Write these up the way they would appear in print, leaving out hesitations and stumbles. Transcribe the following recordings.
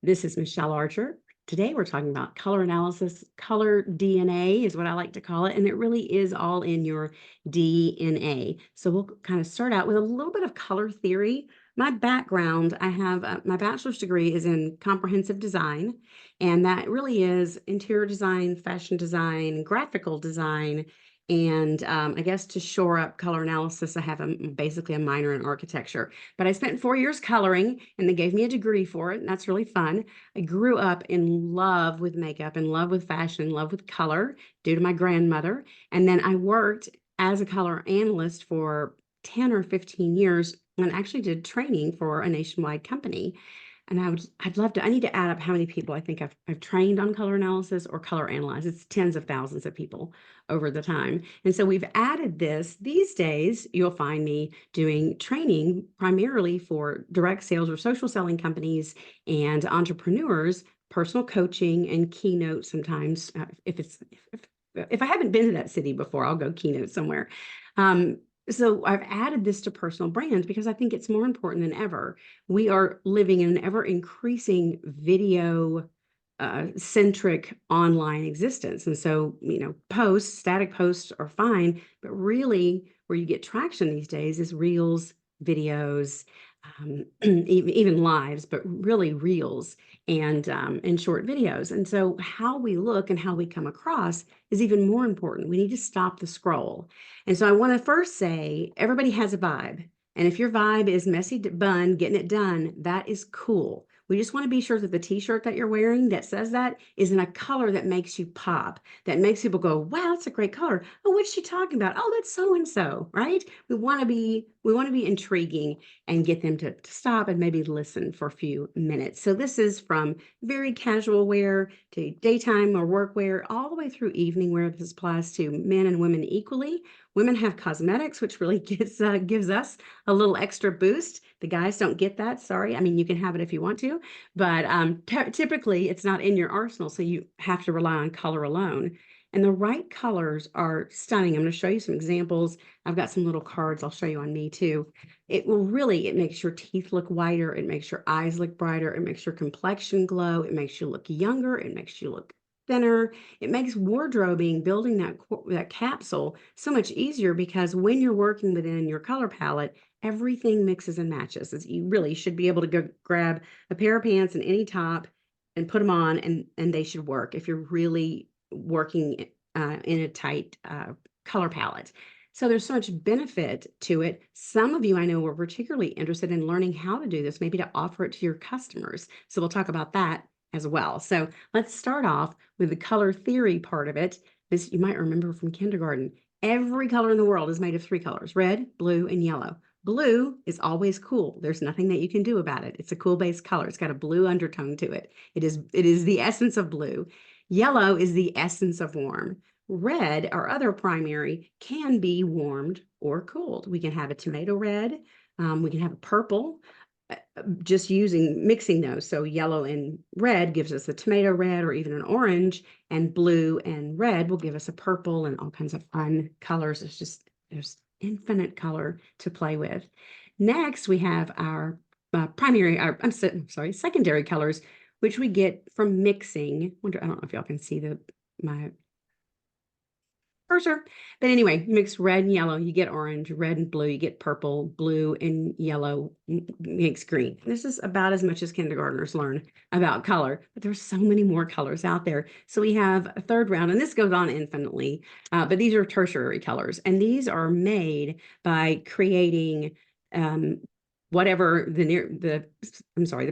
This is Michelle Archer. Today we're talking about color analysis. Color DNA is what I like to call it, and it really is all in your DNA. So we'll kind of start out with a little bit of color theory. My background, I have my bachelor's degree is in comprehensive design, and that really is interior design, fashion design, graphical design, and I guess to shore up color analysis, I have basically a minor in architecture. But I spent 4 years coloring, and they gave me a degree for it, and that's really fun. I grew up in love with makeup, in love with fashion, in love with color due to my grandmother. And then I worked as a color analyst for 10 or 15 years and actually did training for a nationwide company. And I'd love to, I need to add up how many people I think I've trained on color analysis or color analyzed. It's tens of thousands of people over the time. And so we've added this. These days, you'll find me doing training primarily for direct sales or social selling companies and entrepreneurs, personal coaching and keynote sometimes. If I haven't been to that city before, I'll go keynote somewhere. So I've added this to personal brands because I think it's more important than ever. We are living in an ever increasing video centric online existence. And so, static posts are fine, but really where you get traction these days is reels, videos, even lives, but really reels and short videos. And so how we look and how we come across is even more important. We need to stop the scroll. And so I want to first say everybody has a vibe. And if your vibe is messy bun, getting it done, that is cool. We just want to be sure that the t-shirt that you're wearing that says that is in a color that makes you pop, that makes people go, wow, that's a great color. Oh, what's she talking about? Oh, that's so-and-so, right? We want to be intriguing and get them to stop and maybe listen for a few minutes. So this is from very casual wear to daytime or work wear, all the way through evening wear. This applies to men and women equally. Women have cosmetics, which really gives us a little extra boost. The guys don't get that. Sorry. I mean, you can have it if you want to, but typically it's not in your arsenal. So you have to rely on color alone. And the right colors are stunning. I'm going to show you some examples. I've got some little cards I'll show you on me too. It makes your teeth look whiter. It makes your eyes look brighter. It makes your complexion glow. It makes you look younger. It makes you look thinner. It makes wardrobing, building that capsule so much easier because when you're working within your color palette, everything mixes and matches. You really should be able to go grab a pair of pants and any top and put them on and they should work if you're really working in a tight color palette. So there's so much benefit to it. Some of you I know were particularly interested in learning how to do this, maybe to offer it to your customers. So we'll talk about that as well. So let's start off with the color theory part of it. This you might remember from kindergarten. Every color in the world is made of three colors: red, blue, and yellow. Blue is always cool. There's nothing that you can do about it. It's a cool base color. It's got a blue undertone to it. It is the essence of blue. Yellow is the essence of warm. Red, our other primary, can be warmed or cooled. We can have a tomato red. We can have a purple, just mixing those. So yellow and red gives us a tomato red or even an orange, and blue and red will give us a purple and all kinds of fun colors. There's infinite color to play with. Next, we have our secondary colors, which we get from mixing. I don't know if y'all can see my cursor. But anyway, mix red and yellow, you get orange, red and blue, you get purple, blue and yellow makes green. This is about as much as kindergartners learn about color, but there's so many more colors out there. So we have a third round, and this goes on infinitely, but these are tertiary colors, and these are made by creating whatever the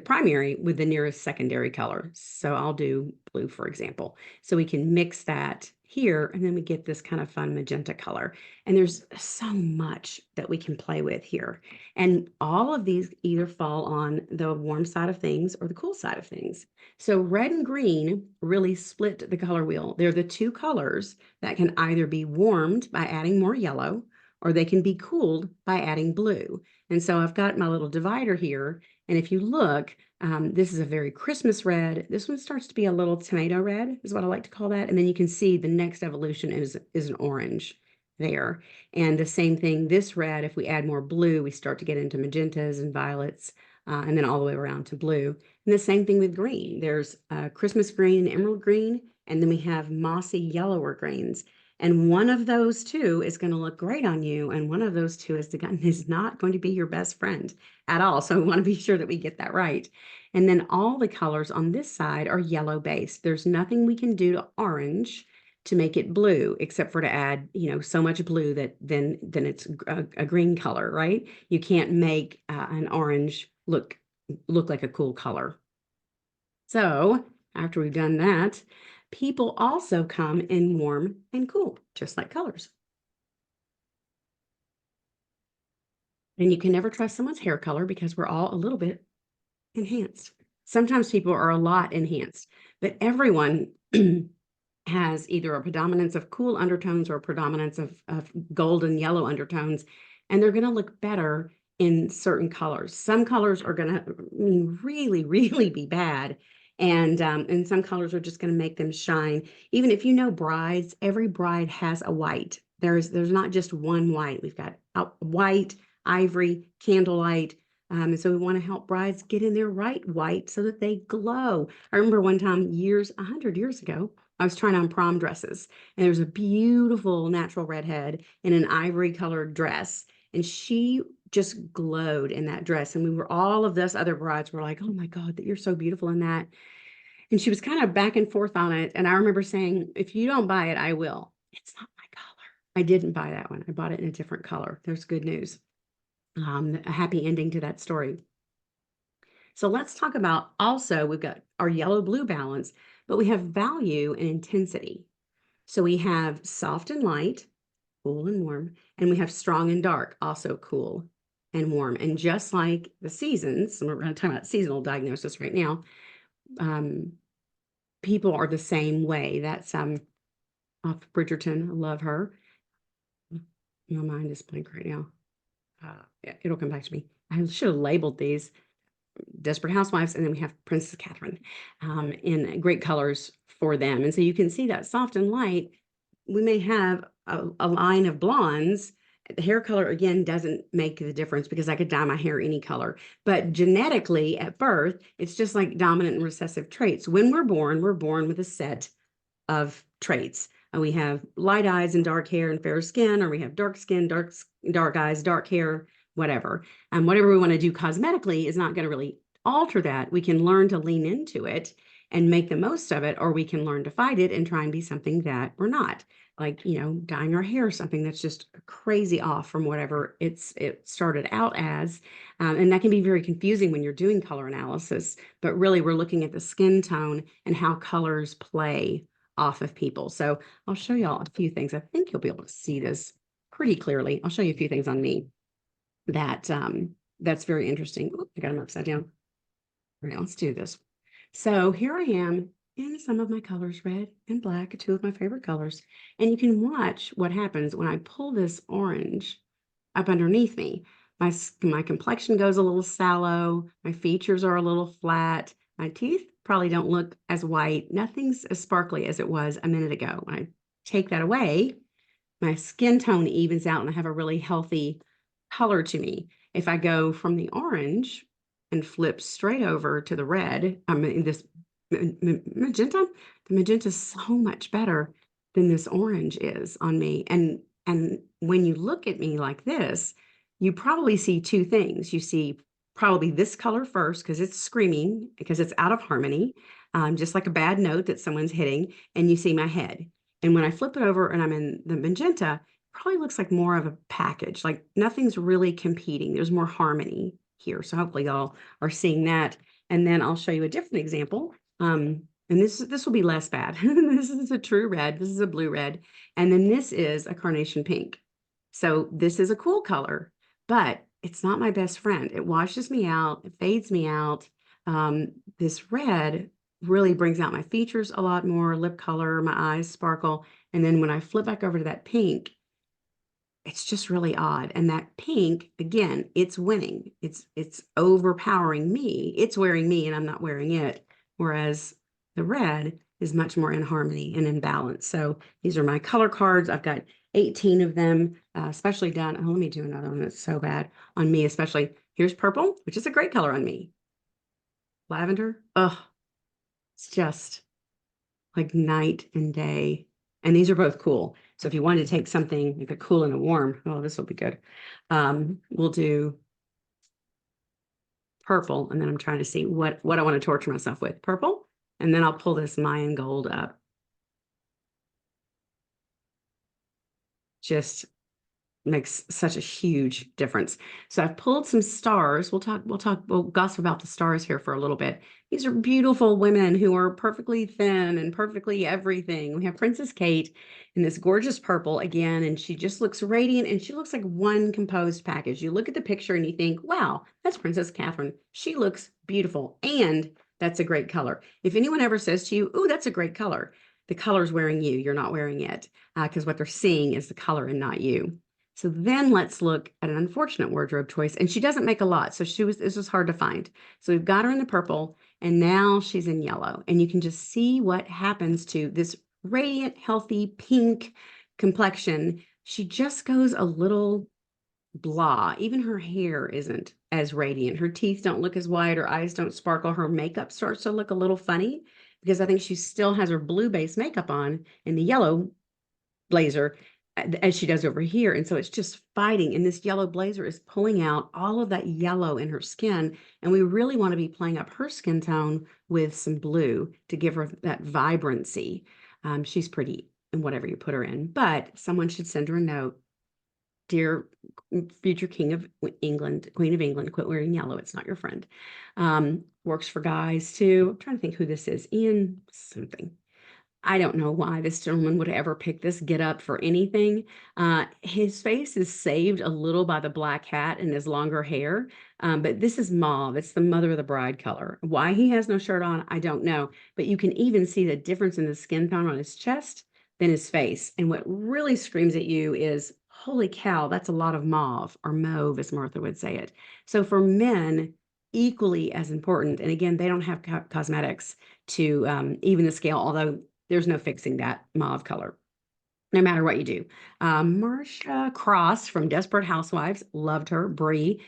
primary with the nearest secondary color. So I'll do blue, for example. So we can mix that here, and then we get this kind of fun magenta color. And there's so much that we can play with here. And all of these either fall on the warm side of things or the cool side of things. So red and green really split the color wheel. They're the two colors that can either be warmed by adding more yellow, or they can be cooled by adding blue. And so I've got my little divider here. And if you look, this is a very Christmas red. This one starts to be a little tomato red, is what I like to call that. And then you can see the next evolution is an orange there. And the same thing, this red, if we add more blue, we start to get into magentas and violets. and then all the way around to blue. And the same thing with green. There's Christmas green and emerald green, and then we have mossy yellower greens. And one of those two is going to look great on you, and one of those two is not going to be your best friend at all. So we want to be sure that we get that right. And then all the colors on this side are yellow based. There's nothing we can do to orange to make it blue, except for to add, so much blue that then it's a green color, right? You can't make an orange look like a cool color. So after we've done that, people also come in warm and cool, just like colors. And you can never trust someone's hair color because we're all a little bit enhanced. Sometimes people are a lot enhanced, but everyone has either a predominance of cool undertones or a predominance of gold and yellow undertones, and they're going to look better in certain colors. Some colors are going to really, really be bad, and some colors are just going to make them shine. Even if you know brides, every bride has a white. There's not just one white. We've got white, ivory, candlelight. And so we want to help brides get in their right white so that they glow. I remember one time 100 years ago, I was trying on prom dresses, and there was a beautiful natural redhead in an ivory colored dress, and she just glowed in that dress. And all of us other brides were like, "Oh my God, that you're so beautiful in that." And she was kind of back and forth on it. And I remember saying, "If you don't buy it, I will." It's not my color. I didn't buy that one. I bought it in a different color. There's good news. A happy ending to that story. So let's talk about also, we've got our yellow blue balance, but we have value and intensity. So we have soft and light, cool and warm, and we have strong and dark, also cool and warm. And just like the seasons, we're going to talk about seasonal diagnosis right now, um, people are the same way. That's off Bridgerton. I love her. My mind is blank right now. It'll come back to me. I should have labeled these. Desperate Housewives, and then we have Princess Catherine in great colors for them. And so you can see that soft and light, we may have a line of blondes. The hair color, again, doesn't make the difference because I could dye my hair any color. But genetically, at birth, it's just like dominant and recessive traits. When we're born with a set of traits. We have light eyes and dark hair and fair skin, or we have dark skin, dark eyes, dark hair, whatever. And whatever we want to do cosmetically is not going to really alter that. We can learn to lean into it and make the most of it, or we can learn to fight it and try and be something that we're not. Like, dyeing our hair, something that's just crazy off from whatever it started out as. And that can be very confusing when you're doing color analysis, but really we're looking at the skin tone and how colors play off of people. So I'll show y'all a few things. I think you'll be able to see this pretty clearly. I'll show you a few things on me that's very interesting. Ooh, I got them upside down. All right, let's do this. So here I am in some of my colors, red and black, two of my favorite colors. And you can watch what happens when I pull this orange up underneath me. My complexion goes a little sallow. My features are a little flat. My teeth probably don't look as white. Nothing's as sparkly as it was a minute ago. When I take that away, my skin tone evens out and I have a really healthy color to me. If I go from the orange and flip straight over to the red, I mean this magenta, the magenta is so much better than this orange is on me. And when you look at me like this, you probably see two things. You see probably this color first because it's screaming, because it's out of harmony, just like a bad note that someone's hitting, and you see my head. And when I flip it over and I'm in the magenta, probably looks like more of a package, like nothing's really competing. There's more harmony here. So hopefully y'all are seeing that. And then I'll show you a different example. And this will be less bad. This is a true red. This is a blue red. And then this is a carnation pink. So this is a cool color, but it's not my best friend. It washes me out. It fades me out. This red really brings out my features a lot more, lip color, my eyes sparkle. And then when I flip back over to that pink, it's just really odd. And that pink, again, it's winning. It's overpowering me. It's wearing me and I'm not wearing it. Whereas the red is much more in harmony and in balance. So these are my color cards. I've got 18 of them, especially done. Oh, let me do another one that's so bad on me, especially. Here's purple, which is a great color on me. Lavender. Oh, it's just like night and day. And these are both cool. So if you wanted to take something like a cool and a warm, oh, this will be good. We'll do purple. And then I'm trying to see what I want to torture myself with. Purple. And then I'll pull this Mayan gold up. Just makes such a huge difference. So I've pulled some stars. We'll gossip about the stars here for a little bit. These are beautiful women who are perfectly thin and perfectly everything. We have Princess Kate in this gorgeous purple again, and she just looks radiant and she looks like one composed package. You look at the picture and you think, wow, that's Princess Catherine. She looks beautiful. And that's a great color. If anyone ever says to you, oh, that's a great color, the color's wearing you. You're not wearing it because what they're seeing is the color and not you. So then let's look at an unfortunate wardrobe choice. And she doesn't make a lot. So this was hard to find. So we've got her in the purple and now she's in yellow. And you can just see what happens to this radiant, healthy pink complexion. She just goes a little blah. Even her hair isn't as radiant. Her teeth don't look as white. Her eyes don't sparkle. Her makeup starts to look a little funny because I think she still has her blue base makeup on in the yellow blazer as she does over here. And so it's just fighting. And this yellow blazer is pulling out all of that yellow in her skin. And we really want to be playing up her skin tone with some blue to give her that vibrancy. She's pretty in whatever you put her in, but someone should send her a note. Dear future King of England, Queen of England, quit wearing yellow. It's not your friend. Works for guys too. I'm trying to think who this is. Ian something. I don't know why this gentleman would ever pick this get up for anything. His face is saved a little by the black hat and his longer hair, but this is mauve. It's the mother of the bride color. Why he has no shirt on, I don't know, but you can even see the difference in the skin tone on his chest than his face. And what really screams at you is, holy cow, that's a lot of mauve, or mauve, as Martha would say it. So for men, equally as important, and again, they don't have cosmetics to even the scale, although there's no fixing that mauve color, no matter what you do. Marsha Cross from Desperate Housewives, loved her. Brie,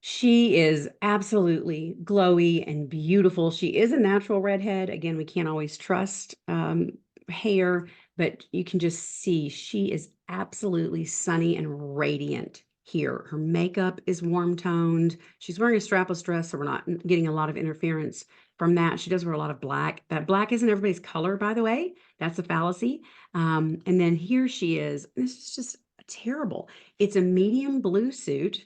she is absolutely glowy and beautiful. She is a natural redhead. Again, we can't always trust hair, but you can just see she is absolutely sunny and radiant here. Her makeup is warm toned. She's wearing a strapless dress, so we're not getting a lot of interference from that. She does wear a lot of black. That black isn't everybody's color, by the way. That's a fallacy. And then here she is. This is just terrible. It's a medium blue suit.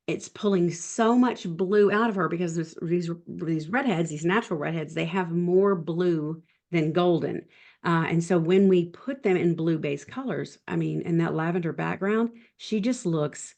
It's pulling so much blue out of her because these redheads, these natural redheads, they have more blue than golden. And so when we put them in blue base colors, I mean, in that lavender background, she just looks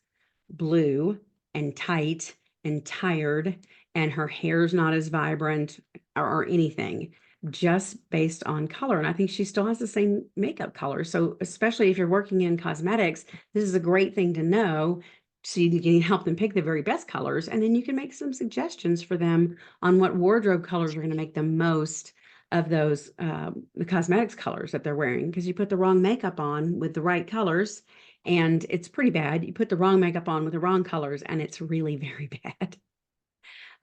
blue and tight and tired, and her hair's not as vibrant or anything, just based on color. And I think she still has the same makeup color. So especially if you're working in cosmetics, this is a great thing to know so you can help them pick the very best colors, and then you can make some suggestions for them on what wardrobe colors are going to make the most of those the cosmetics colors that they're wearing, because you put the wrong makeup on with the right colors and it's pretty bad. You put the wrong makeup on with the wrong colors and it's really very bad.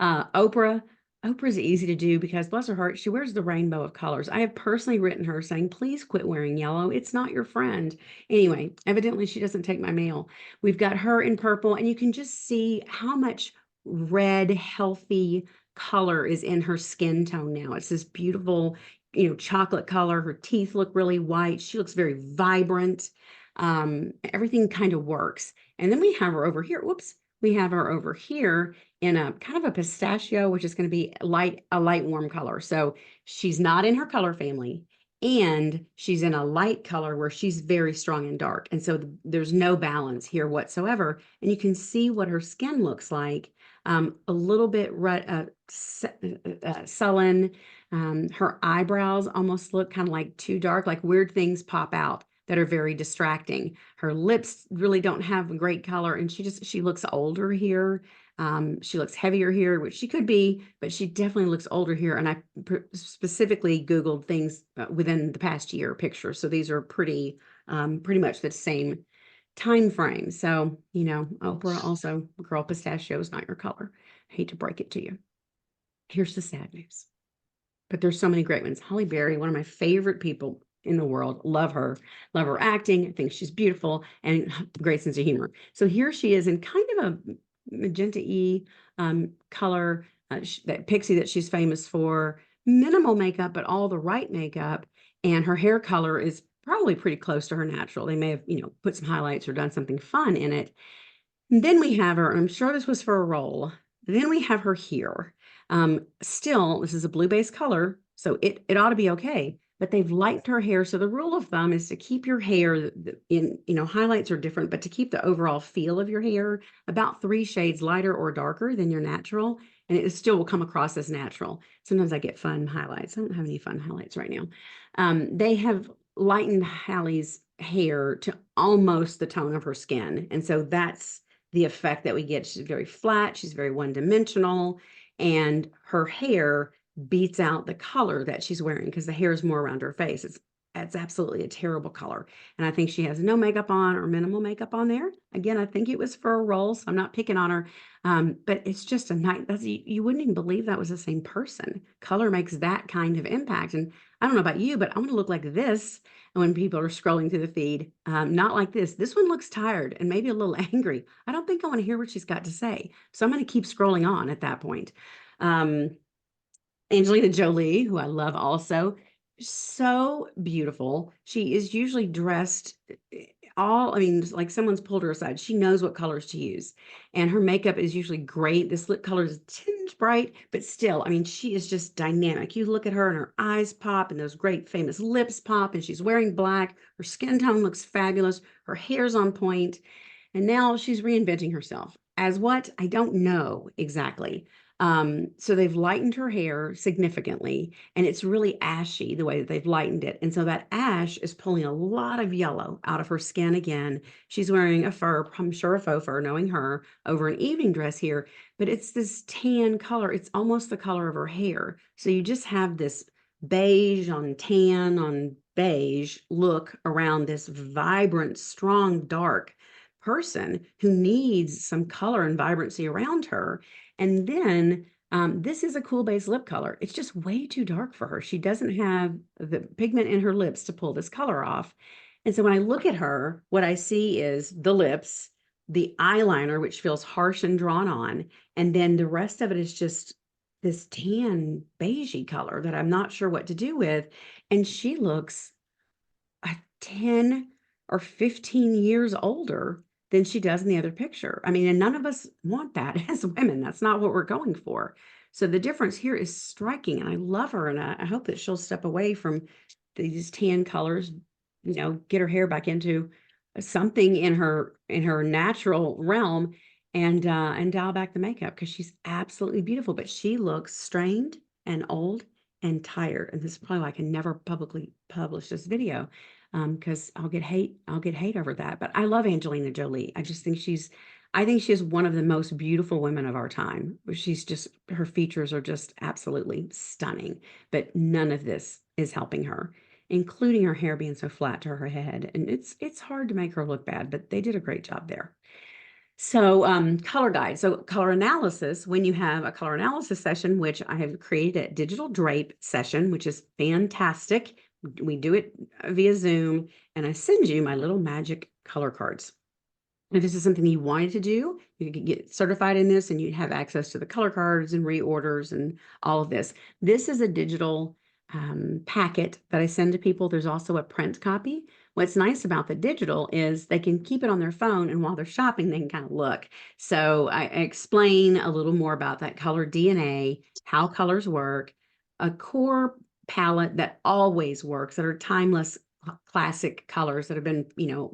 Oprah. Oprah's easy to do because, bless her heart, she wears the rainbow of colors. I have personally written her saying, please quit wearing yellow. It's not your friend. Anyway, evidently she doesn't take my mail. We've got her in purple, and you can just see how much red, healthy color is in her skin tone now. It's this beautiful, chocolate color. Her teeth look really white. She looks very vibrant. Everything kind of works. And then we have her over here. Whoops. We have her over here in a kind of a pistachio, which is going to be a light warm color. So she's not in her color family, and she's in a light color where she's very strong and dark. And so there's no balance here whatsoever. And you can see what her skin looks like, a little bit sullen. Her eyebrows almost look kind of like too dark, like weird things pop out that are very distracting. Her lips really don't have a great color, and she looks older here. She looks heavier here, which she could be, but she definitely looks older here. And I specifically Googled things within the past year pictures. So these are pretty much the same time frame. So, Oprah also, girl, pistachio is not your color. Hate to break it to you. Here's the sad news. But there's so many great ones. Holly Berry, one of my favorite people in the world. Love her. Love her acting. I think she's beautiful and great sense of humor. So here she is in kind of a magenta-y color, that pixie that she's famous for. Minimal makeup, but all the right makeup. And her hair color is probably pretty close to her natural. They may have, put some highlights or done something fun in it. And then we have her, I'm sure this was for a role. Then we have her here. Still, this is a blue-based color, so it ought to be okay. But they've lightened her hair. So the rule of thumb is to keep your hair in, highlights are different, but to keep the overall feel of your hair about 3 shades lighter or darker than your natural. And it still will come across as natural. Sometimes I get fun highlights. I don't have any fun highlights right now. They have lightened Hallie's hair to almost the tone of her skin. And so that's the effect that we get. She's very flat, she's very one-dimensional, and her hair beats out the color that she's wearing because the hair is more around her face. It's absolutely a terrible color. And I think she has no makeup on or minimal makeup on there. Again, I think it was for a role, so I'm not picking on her. But it's just a night. You wouldn't even believe that was the same person. Color makes that kind of impact. And I don't know about you, but I want to look like this when people are scrolling through the feed. Not like this. This one looks tired and maybe a little angry. I don't think I want to hear what she's got to say. So I'm going to keep scrolling on at that point. Angelina Jolie, who I love also, so beautiful. She is usually dressed like someone's pulled her aside. She knows what colors to use. And her makeup is usually great. This lip color is tinged bright, but still, she is just dynamic. You look at her and her eyes pop and those great famous lips pop, and she's wearing black. Her skin tone looks fabulous. Her hair's on point. And now she's reinventing herself. As what? I don't know exactly. So they've lightened her hair significantly, and it's really ashy the way that they've lightened it. And so that ash is pulling a lot of yellow out of her skin again. She's wearing a fur, I'm sure a faux fur, knowing her, over an evening dress here, but it's this tan color. It's almost the color of her hair. So you just have this beige on tan on beige look around this vibrant, strong, dark person who needs some color and vibrancy around her. And then this is a cool base lip color. It's just way too dark for her. She doesn't have the pigment in her lips to pull this color off. And so when I look at her, what I see is the lips, the eyeliner, which feels harsh and drawn on, and then the rest of it is just this tan beigey color that I'm not sure what to do with. And she looks 10 or 15 years older than she does in the other picture. And none of us want that as women. That's not what we're going for. So the difference here is striking, and I love her, and I hope that she'll step away from these tan colors, get her hair back into something in her natural realm, and dial back the makeup, because she's absolutely beautiful, but she looks strained and old and tired. And this is probably why I can never publicly publish this video, because I'll get hate over that. But I love Angelina Jolie. I think she's one of the most beautiful women of our time. Her features are just absolutely stunning, but none of this is helping her, including her hair being so flat to her head. And it's hard to make her look bad, but they did a great job there. So color guide. So color analysis, when you have a color analysis session, which I have created a digital drape session, which is fantastic. We do it via Zoom, and I send you my little magic color cards. If this is something you wanted to do, you could get certified in this, and you'd have access to the color cards and reorders and all of this. This is a digital packet that I send to people. There's also a print copy. What's nice about the digital is they can keep it on their phone, and while they're shopping, they can kind of look. So I explain a little more about that color DNA, how colors work, a core palette that always works, that are timeless, classic colors that have been,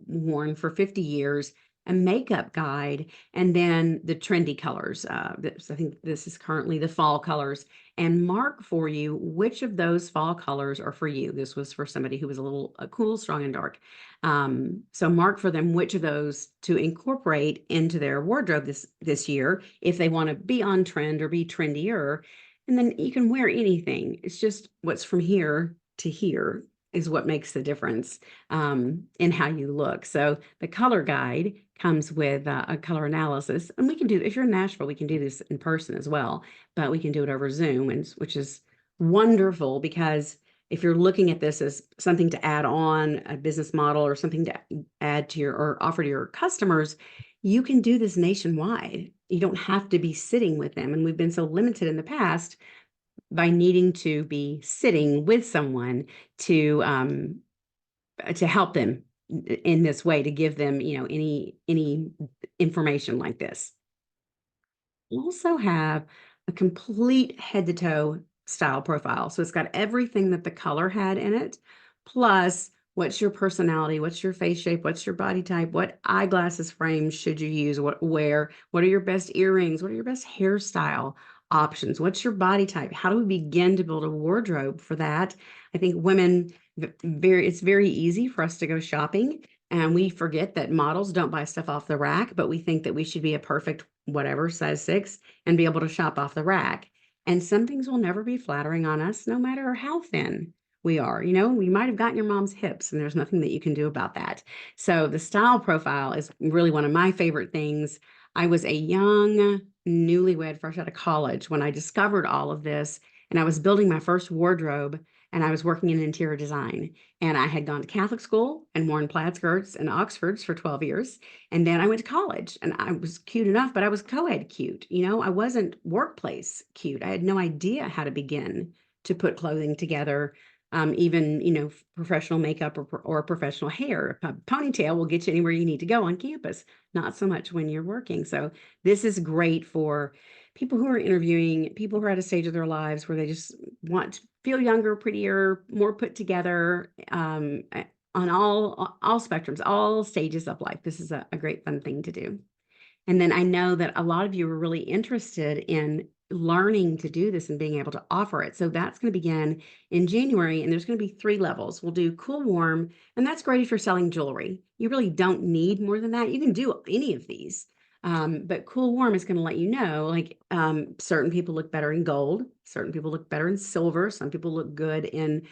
worn for 50 years, a makeup guide, and then the trendy colors. I think this is currently the fall colors, and mark for you which of those fall colors are for you. This was for somebody who was a little cool, strong, and dark. So mark for them which of those to incorporate into their wardrobe this year, if they want to be on trend or be trendier. And then you can wear anything. It's just what's from here to here is what makes the difference in how you look. So the color guide comes with a color analysis, and we can do, if you're in Nashville, we can do this in person as well, but we can do it over Zoom, and which is wonderful because if you're looking at this as something to add on a business model or something to add to your or offer to your customers, you can do this nationwide. You don't have to be sitting with them. And we've been so limited in the past by needing to be sitting with someone to help them in this way, to give them, any information like this. We also have a complete head to toe style profile. So it's got everything that the color had in it, plus what's your personality, what's your face shape, what's your body type, what eyeglasses frames should you use, what wear, what are your best earrings, what are your best hairstyle options, what's your body type, how do we begin to build a wardrobe for that? I think women, it's very easy for us to go shopping and we forget that models don't buy stuff off the rack, but we think that we should be a perfect whatever size 6 and be able to shop off the rack. And some things will never be flattering on us, no matter how thin we are. We might have gotten your mom's hips, and there's nothing that you can do about that. So the style profile is really one of my favorite things. I was a young newlywed fresh out of college when I discovered all of this, and I was building my first wardrobe, and I was working in interior design. And I had gone to Catholic school and worn plaid skirts and Oxfords for 12 years. And then I went to college and I was cute enough, but I was co-ed cute. I wasn't workplace cute. I had no idea how to begin to put clothing together, even, professional makeup or professional hair. A ponytail will get you anywhere you need to go on campus, not so much when you're working. So this is great for people who are interviewing, people who are at a stage of their lives where they just want to feel younger, prettier, more put together, on all spectrums, all stages of life. This is a great fun thing to do. And then I know that a lot of you are really interested in learning to do this and being able to offer it. So that's going to begin in January, and there's going to be 3 levels. We'll do cool, warm, and that's great if you're selling jewelry. You really don't need more than that. You can do any of these. But cool, warm is going to let you know, like, certain people look better in gold, certain people look better in silver, some people look good in,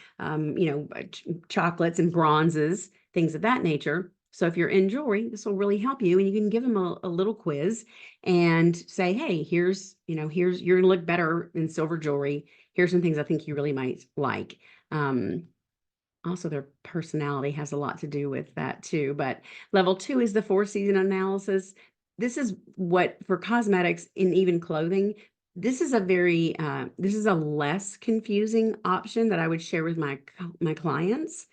chocolates and bronzes, things of that nature. So if you're in jewelry, this will really help you, and you can give them a little quiz and say, hey, here's you're gonna look better in silver jewelry. Here's some things I think you really might like. Also, their personality has a lot to do with that too. But level 2 is the 4-season analysis. This is what, for cosmetics and even clothing, this is a less confusing option that I would share with my clients.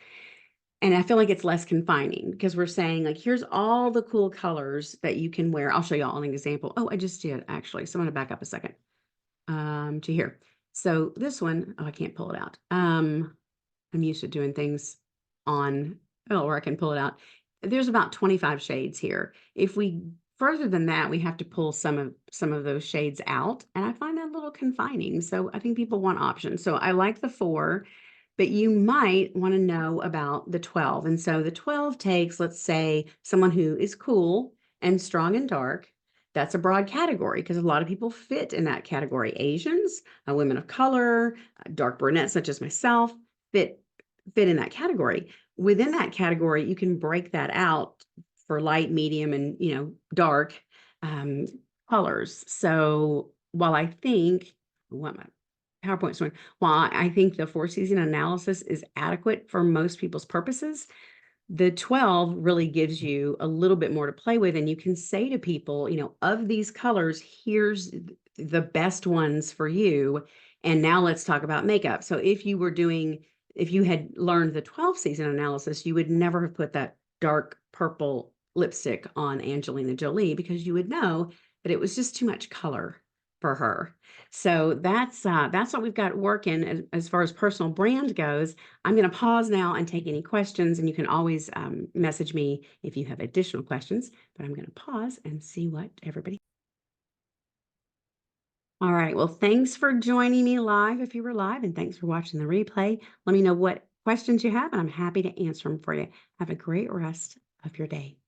And I feel like it's less confining because we're saying, like, here's all the cool colors that you can wear. I'll show you all an example. Oh, I just did actually. So I'm going to back up a second to here. So this one, oh, I can't pull it out. I'm used to doing things on, or I can pull it out. There's about 25 shades here. If we further than that, we have to pull some of those shades out, and I find that a little confining. So I think people want options. So I like the 4, but you might want to know about the 12. And so the 12 takes, let's say, someone who is cool and strong and dark. That's a broad category because a lot of people fit in that category. Asians, women of color, dark brunettes such as myself fit in that category. Within that category, you can break that out for light, medium, and dark colors. So while I think what my PowerPoint's doing, while I think the 4-season analysis is adequate for most people's purposes, the 12 really gives you a little bit more to play with, and you can say to people, of these colors, here's the best ones for you. And now let's talk about makeup. So if you had learned the 12-season analysis, you would never have put that dark purple lipstick on Angelina Jolie because you would know that it was just too much color for her. So that's what we've got working as far as personal brand goes. I'm going to pause now and take any questions, and you can always message me if you have additional questions, but I'm going to pause and see what everybody. All right. Well, thanks for joining me live if you were live, and thanks for watching the replay. Let me know what questions you have, and I'm happy to answer them for you. Have a great rest of your day.